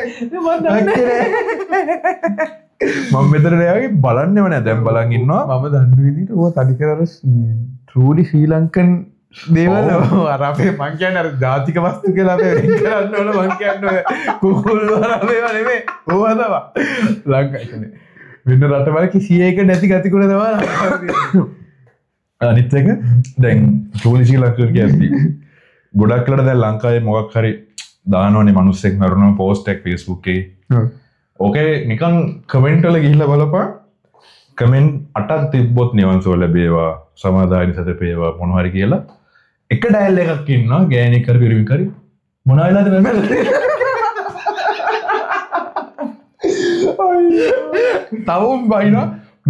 මම මෙතන නෑවගේ බලන්නෙම නෑ දැන් බලන් ඉන්නවා. මම දන්න විදිහට ඕක තනිකර අර ට්‍රූලි ශ්‍රී ලංකන් දේවල් අර අපේ මං කියන්නේ අර ජාතික වස්තු කියලා අපේ වෙන් කරන්න ඕන මං කියන්නේ කුකුල් වරමේවා නෙමෙයි ඕවා තමයි ලංකාවේ කියන්නේ වෙන රටවල කිසියක නැති ගතිගුණ තමයි. අනිත් එක දැන් ට්‍රූලි ශ්‍රී ලංකන් කියද්දි ගොඩක් වෙලාවට දැන් ලංකාවේ මොකක් හරි දානවනේ මිනිස්සෙක් මරුණම පෝස්ට් එකක් Facebook එකේ. ඕකේ නිකන් කමෙන්ට් වල ගිහිල්ලා බලපන්. කමෙන්ට් 8ක් තිබ්බොත් නිවන් සුව ලැබේවා සමාදානිය සැතපේවා මොනවා හරි කියලා එක ඩයල් එකක් ඉන්නවා ගෑණියෙක් හරි පිරිමි හරි මොන වෙලාද තවුම් බයින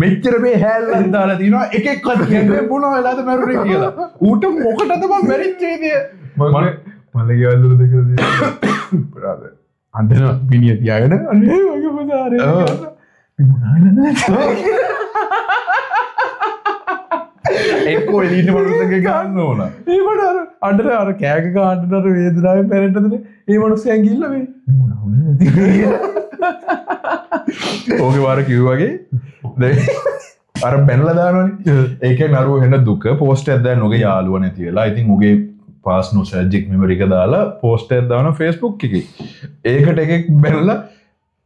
මෙච්චර මේ හැල්ලන් දාලා තියෙනවා එකෙක්වත් කියන්නේ මොන වෙලාද මැරුණේ කියලා ඌට මොකටද මම මැරිච්චේද මල ගෙවල්ලු දෙකද බ්‍රදර් අන්දන මිනිහ තියාගෙන අනේ වගේ මොනාරේ එක්කෝ එලිට මනුස්සගේ ගන්න ඕන ඒකට අඩර අර කෑක කාටට වේදනාව පැරටදන ඒ මනුස්සයන් ගිල්ල වේ ඕක වාර කිව්වගේ අර බැනලදානන ඒක නරුව හෙන්න දුක පෝස්ට ඇද නොක යාලුව නැතිවෙලා ඉතින් උගේ පාස් නොසජික් මෙමරික දාලා පෝස්ට ඇදදාන ෆෙස්බුක් එක ඒකට එකෙක් බැනල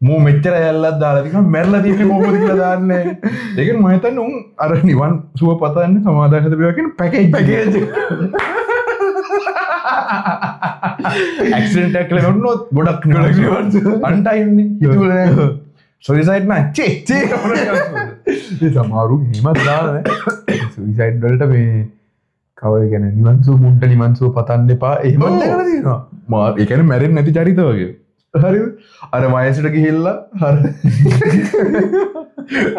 මූ මෙච්චර ඇල්ලත් දාලතික මැරල තියන මොහොද කියලා දාන්න ඒක මහිතන්න උන් අර නිවන් සුව පතන්න සමාධානත බයකින් පැකෙජ් පැකේජ ඇක්සිඩන්ට් එකක් කියලා වුණොත් ගොඩක් අන්ටයින්නේ හිතුවල සොයිසයිඩ් නච්චේ චේ සමහරු හිමත් දාන සුයිසයිඩ් වලට මේ කවද ගැන නිවන්සුව මුන්ට නිවන්සුව පතන්න එපා එහෙමත් දැකලා තියෙනවා මා ඒ කියන්නේ මැරෙන්නේ නැති චරිත වගේ හරි අර වයසට ගිහිල්ලා හරි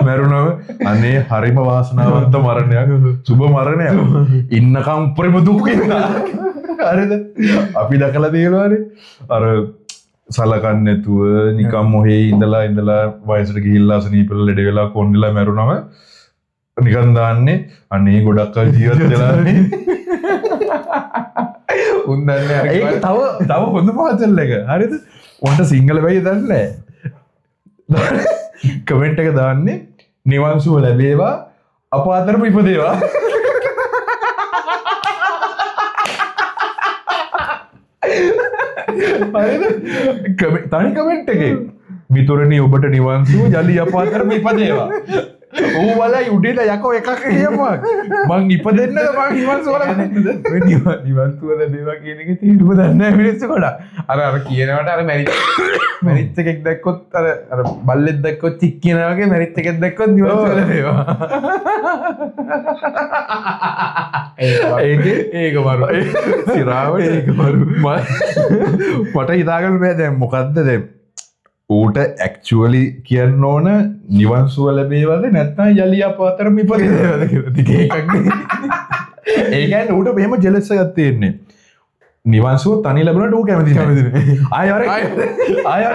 මැරුණව අනේ හරිම වාසනාවන්ත මරණයක් සුබ මරණයක් ඉන්නකම් උපරිම දුක් හරිද අපි දැකලා තියෙනවානේ අර සලකන්නේ නැතුව නිකම් මොහේ ඉඳලා වයසට ගිහිල්ලා සනීපෙල ලෙඩ වෙලා කොණ්ඩලා මැරුණම නිකන් දාන්නේ අනේ ගොඩක් කල් ජීවත් වෙලානේ උන් දන්නේ ඒක තව හොඳ පාසල් එක හරිද උන්ට සිංහල වෙයි දන්නේ කමෙන්ට් එක දාන්නේ නිවන් සුව ලැබේවා අප අතරම ඉපදේවා තනි කමෙන්ට් එකේ මිතුරනි ඔබට නිවන් සුව යලි අප අතරම ඉපදේවා ඌ වල යුඩේට යකෝ එකක් කියපුවා මං ඉපදෙන්නද මං නිවන් සුව ලැබෙන්නද නිවන් සුව ලැබේවා කියන එක තීරුම දන්නේ නැහැ මිනිස්සු ගොඩක් අර කියනවට අර මැරිච්ච එකෙක් දැක්කොත් අර බල්ලෙක් දැක්කොත් චික් කියනවා වගේ මැරිච්ච එකෙක් දැක්කොත් නිවන් සුව ලැබේවා ඒක මරු සිරාවට ඒක මරු මට හිතාගන්න බෑ දැන් මොකද්ද දැන් ඌට ඇක්චුවලි කියන්න ඕන නිවන් සුව ලැබේවද නැත්නම් යලි අප අතරම ඉපදේවද කියලා දෙක එකක් ඒ කියන්නේ ඌට මෙහෙම ජෙලස් එකක් තියෙන්නේ නිවන් සුව තනි ලැබුණාට ඌ කැමති නැහැ ආය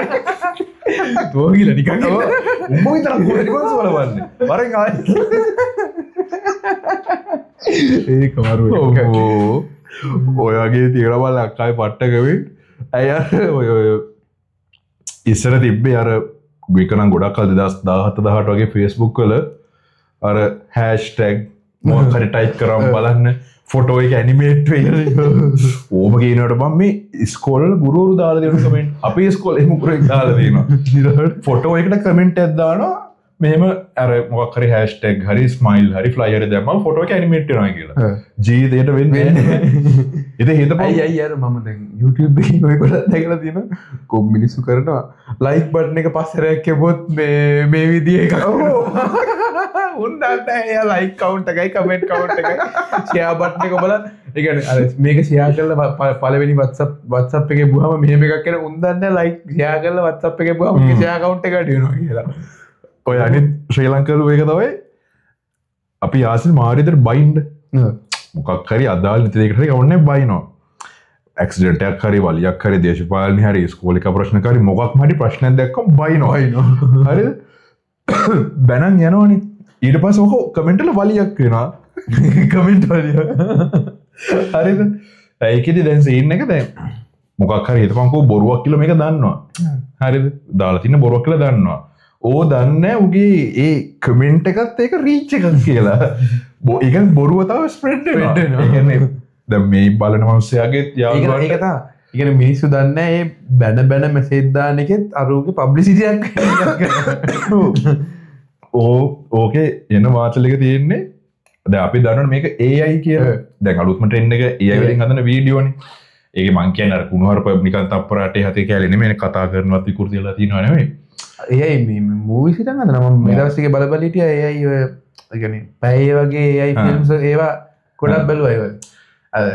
තෝගිලා නිකන් උඹ විතර නිවන් සුව ලබන්නේ වරෙන් ආය ඒක මරු ඔය වගේ තියලා අක්කායි පට්ටකවෙන් අය ඔය ඉස්සර තිබ්බේ අර විකනම් ගොඩක් කල් 2017 වගේ Facebook වල අර hashtag මොකක් හරි ටයිප් කරාම බලන්න ෆොටෝ එක ඇනිමේට් වෙයි ඕම කියනකොට මම මේ ඉස්කෝලේ වල ගුරුවරු දාලා දෙන කමෙන්ට් අපේ ඉස්කෝලේ ගුරුවරයෙක් දාලා දෙනවා ෆොටෝ එකට කමෙන්ට් එකක් දානවා මෙහෙම අර මොකක් හරි hashtag හරි smile හරි flyer දැම්මම ෆොටෝ එක ඇනිමේට් වෙනවා කියලා ජීවිතේට වෙන්නේ ඉතින් හිතපන් අයි අර මම දැන් YouTube එකේ ඔය කොට දැකලා තියෙනවා කොම් මිනිස්සු කරනවා ලයික් බටන් එක පස්සරයක් කෙවොත් මේ විදිය එකක් උන් දන්නේ එයා ලයික් කවුන්ට් එකයි කමෙන්ට් කවුන්ට් එකයි ෂෙයා බටන් එක බලලා ඒ කියන්නේ අර මේක ෂෙයා කරලා පළවෙනි WhatsApp එකේ බුවාම මෙහෙම එකක් කරන උන් දන්නේ ලයික් ෂෙයා කරලා WhatsApp එකේ බුවාම ෂෙයා account එකට වෙනවා කියලා ඔය අනිත් ශ්‍රී ලංකාවේ ඒක තමයි අපි ආසිල් මාරියදට බයින්ඩ් මොකක් හරි අදාළ නැති දෙයකට හරි යවන්නේ බයිනවා ඇක්සිඩන්ට් එකක් හරි වලියක් හරි දේශපාලන හරි ස්කෝලික ප්‍රශ්නක හරි මොකක් හරි ප්‍රශ්නයක් දැක්කම බයිනවා හරිද බැනන් යනවනේ ඊට පස්සේ ඔක කමෙන්ට් වල වලියක් වෙනවා කමෙන්ට් වලිය හරිද ඒකෙදි දැන් සීන් එක දැන් මොකක් හරි හිතපන්කෝ බොරුවක් කියලා මේක දන්නවා හරිද දාලා තියෙන බොරුවක් කියලා දන්නවා ඕ දන්නේ උගේ ඒ කමෙන්ට් එකත් ඒක රීච් එකක් කියලා ඒක බොරුව තව ස්ප්‍රෙඩ් වෙනවා ඒ කියන්නේ දැන් මේ බලන මිනිස්සයාගේ යාළුවාට ඒක තමයි. ඒ කියන්නේ මිනිස්සු දන්නේ ඒ බැන මෙසේජ් දාන එකෙත් අරූගේ පබ්ලිසිටියක් ඕකේ එන වාචල එක තියෙන්නේ දැන් අපි දන්නවනේ මේක AI කියලා. දැන් අලුත්ම ට්‍රෙන්ඩ් එක AI වලින් හදන වීඩියෝනේ. ඒක මං කියන්නේ අර කුණුහරුප නිකන් තප්පරාටේ හතේ කැලේ නෙමෙයි කතා කරනවත් විකෘති වෙලා තියෙනව නෙමෙයි. AI මේ මූවිස් හිටන් හදනවා මම මේ දවස් ටිකේ බලබල හිටියා AI ඔය ඒ කියන්නේ පැය වගේ AI ෆිල්ම්ස් ඒවා ගොඩක් බැලුවා ඒක. අර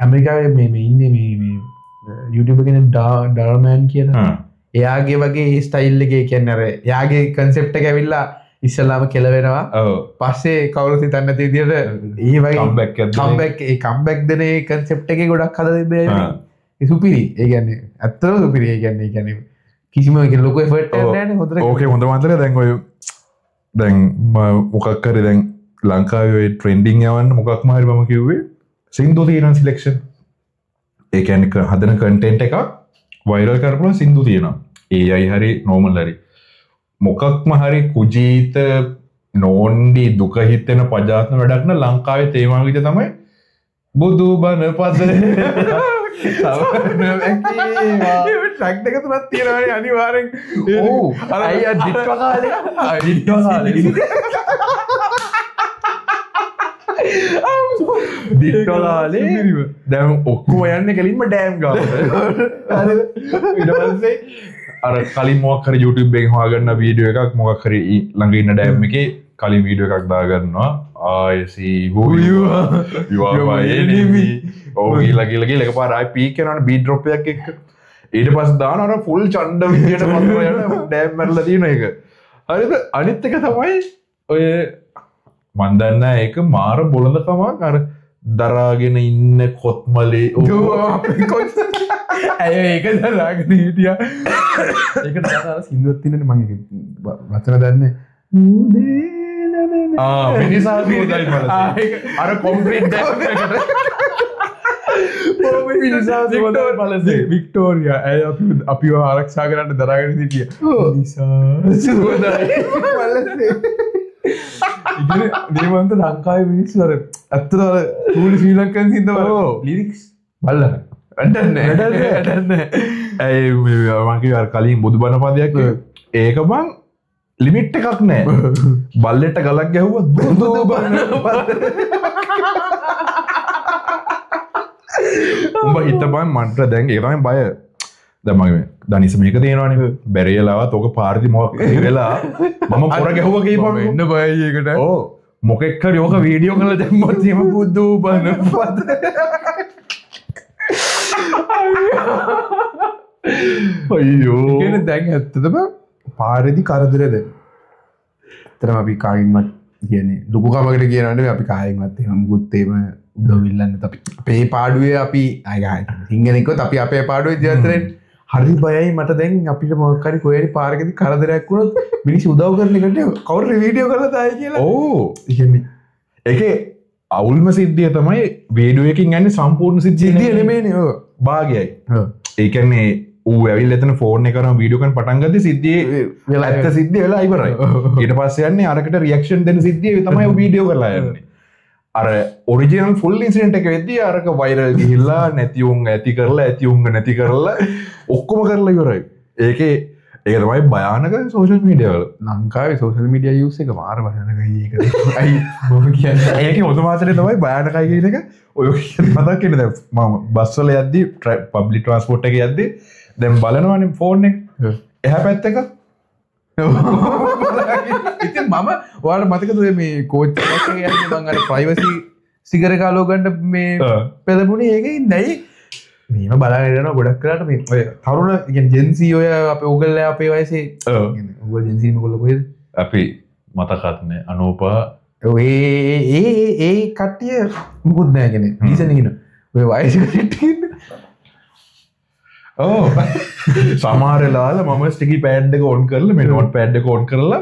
ඇමරිකාවේ මේ ඉන්නේ මේ YouTube කෙනෙක් ඩර්මෑන් කියලා එයාගේ වගේ ස්ටයිල් එකේ කියන්නේ අර එයාගේ කන්සෙප්ට් එක ඇවිල්ලා ඉස්සලාම කෙලවෙනවා පස්සේ කවුරුත් හිතන්නේ නැති විදිහට ඒ වගේ කම්බැක් දෙන ඒ කන්සෙප්ට් එකේ ගොඩක් හදලා තිබ්බේ ඒ සුපිරි ඒ කියන්නේ ඇත්තටම සුපිරි ඒ කියන්නේ කිසිම ලොකු එෆර්ට් එකක් නැහැ නේ හොඳට ඕකේ හොඳ මාතර දැන් ඔය දැන් මොකක් කරේ දැන් ලංකාවේ ට්‍රෙන්ඩින් යවන්න මොකක්ම හරි මම කිව්වේ සින්දු තියෙන සිලෙක්ෂන් ඒ කියන්නේ හදන කන්ටෙන්ට් එකක් වයිරල් කරපුවා සින්දු තියෙනවා AI හරි නෝමල් හරි මොකක්ම හරි කුජීත නෝන්ඩි දුක හිතෙන පජාත්න වැඩක් න ලංකාවේ තේමා විදිහ තමයි බුදු බණ පද ට්‍රැක් දෙක තුනක් තියෙනවානේ අනිවාර්යෙන් ඔව් අයියා දිට්ව කාලේ දිට්ව කාලේ දැන් ඔක්කොම යන්නේ කෙලින්ම ඩෑම් ගාවට ඊට පස්සේ අර කලින් මොකක් හරි YouTube එකෙන් හොයාගන්න වීඩියෝ එකක් මොකක් හරි ළඟ ඉන්න ඩෑම් එකේ කලින් වීඩියෝ එකක් දාගන්නවා I see who you are my enemy ඔව් ගිහලා එකපාර ආයි පීක් කරනවනේ බීට් ඩ්‍රොප් එකක් එක්ක ඊට පස්සේ දාන අර ෆුල් චණ්ඩ විදියට පතර යන ඩෑම් මැරලා තියෙන එක හරිද අනිත් එක තමයි ඔය මන් දන්නා ඒක මාර බොළඳකමක් අර දරාගෙන ඉන්න කොත්මලේ ඇය ඒක දරාගෙන හිටියා ඒක දාලා සින්දුවක් තියෙනනේ මම වචන දන්නේ මිනිසා සෝදයි මලසේ අර කොම්ප්ලීට් ඩෑම් එකට වික්ටෝරියා ඇය අපිව ආරක්ෂා කරන්න දරාගෙන හිටියා මිනිසා සෝදයි මලසේ දේවන්ත ලංකාවේ මිනිස්සු අර ඇත්තට අර ටූලි ශ්‍රී ලංකන් සින්ද ලිරික්ස් බලන්න වැඩන්නේ ඇයි මම කිව්වා කලින් බුදුබණ පදයක් ඒක බං ලිමිට් එකක් නෑ බල්ලෙට ගලක් ගැහුවොත් බුදුබණ පද උඹ හිතපන් මන්ට දැන් ඒක තමයි බය දැන් මම දනිස මේක තේනවනේ බැරියලාවත් ඔක පාරදි මොකක් වෙලා මම පොර ගැහුවා කීපම එන්න බයයි ඒකට ඕ මොකෙක් හරි ඕක වීඩියෝ කරලා දැම්මොත් එහෙම බුදු බන පද අයියෝ කියන්නේ දැන් ඇත්තටම පාරේදී කරදරද ඇත්තටම අපි කායින්වත් කියන්නේ ලොකු කමකට කියනවනේ අපි කායින්වත් එහෙම මුකුත් එහෙම උදව් ඉල්ලන්නේ අපි අපේ පාඩුවේ අපි ආය සිංහලෙක්වත් අපි අපේ පාඩුවේ ජීවිතේ හරි බයයි මට දැන් අපිට මොකක් හරි කොහේරි පාරකදී කරදරයක් වුණොත් මිනිස්සු උදව් කරන එකට කවුරු වීඩියෝ කරලා තායි කියලා. ඕ කියන්නේ ඒකේ අවුල්ම සිද්ධිය තමයි වීඩියෝ එකකින් යන්නේ සම්පූර්ණ සිද්ධිය නෙමෙයිනේ. ඔව් භාගයයි. ඒ කියන්නේ ඌ ඇවිල්ලා එතන ෆෝන් එක කරන වීඩියෝ කරන පටන් ගත්තේ සිද්ධියේ ඇත්ත සිද්ධිය වෙලා ඉවරයි. ඊට පස්සේ යන්නේ අරකට රියැක්ෂන් දෙන සිද්ධිය තමයි වීඩියෝ කරලා යන්නේ. අර ඔරිජිනල් ෆුල් ඉන්සිඩන්ට් එක වෙද්දී අරක වයිරල් ගිහිල්ලා නැති උන් ඇති කරලා ඇති උන් නැති කරලා ඔක්කොම කරලා ඉවරයි. ඒකේ ඒක තමයි භයානක සෝෂල් මීඩියා වල. ලංකාවේ සෝෂල් මීඩියා යූස් එක මාර භයානකයි ඒක. අයි මොකද කියන්නේ? ඒකේ හොඳ මාතරේ තමයි භයානකයි කියන එක. ඔය මතක් වෙන්නේ දැන් මම බස් වල යද්දි පබ්ලික් ට්‍රාන්ස්පෝර්ට් එකේ යද්දි දැන් බලනවානේ ෆෝන් එක. එහා පැත්තක ඉතින් මම ඔයාලට මතකද මේ කෝච් එකක් යන්නේ මම අර ප්‍රයිවසි සිගර කාලෝ ගන්න මේ පෙළඹුණේ ඒකේ ඉඳයි මේව බලාගෙන යනවා ගොඩක් කරාට මේ ඔය තරුණ කියන්නේ ජෙන්සි ඔය අපේ ඕගොල්ලෝ අපේ වයසේ ඕගොල්ලෝ ජෙන්සි මොකල්ල කොහෙද අපි මතකත් නෑ අනෝපා ඒ කට්ටිය මුකුත් නෑ කියන්නේ රීසන් ඉන්න ඔය වයසට ඉන්න ඕ සමහරලාල මම ස්ටිකි පෑඩ් එක ඔන් කරලා මේ නෝට් පෑඩ් එක ඔන් කරලා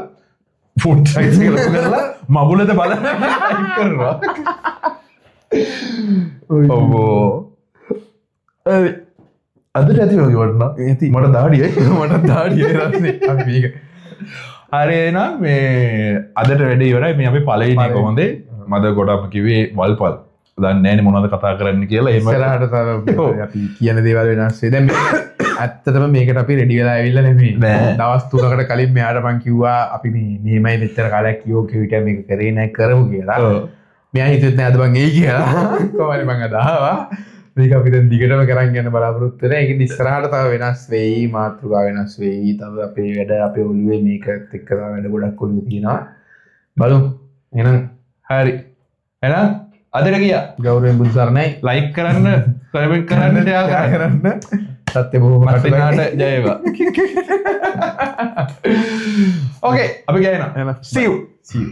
ෆුට් සයිස් එක ලොකු කරලා මගුලද බලන්න කරනවා ඔව් අදට ඇති වගේ වටනා ඇති මට දාඩියයි මට දාඩිය රස්නේ අපි මේක හරි එහෙනම් මේ අදට වැඩ ඉවරයි මේ අපි පළවෙනි කොහොමද මද ගොඩක් කිව්වේ වල්පල් දන්නේ නැනේ මොනවද කතා කරන්න කියලා එහෙම ඉස්සරහට තව අපි කියන දේවල් වෙනස් වෙයි දැන් ඇත්තටම මේකට අපි රෙඩි වෙලා ඇවිල්ලා නෙමෙයි දවස් 3කට කලින් මෙයාට මං කිව්වා අපි මේ මෙහෙමයි මෙච්චර කාලයක් කියෝ කිවිට මේක කරේ නැහැ කරමු කියලා මෙයා හිතුවත් නෑ අද මං එයි කියලා කොහොමද මං අද ආවා මේක අපි දැන් දිගටම කරන් යන බලාපොරොත්තු වෙනවා ඒකෙන් ඉස්සරහට තව වෙනස් වෙයි මාතෘකා වෙනස් වෙයි තව අපේ වැඩ අපේ ඔළුවේ මේකත් එක්ක තව වැඩ ගොඩක් ඔළුවේ තියෙනවා බලමු එහෙනම් හරි එහෙනම් අදට ගියා ගෞරවයෙන් බුදු සරණයි. ලයික් කරන්න කමෙන්ට් කරන්න ෂෙයා කරන්න කරන්න. සත්‍ය බොහොම මටිනාට ජය වේවා ඕකේ අපි ගෑනවා එහෙනම් see you see you.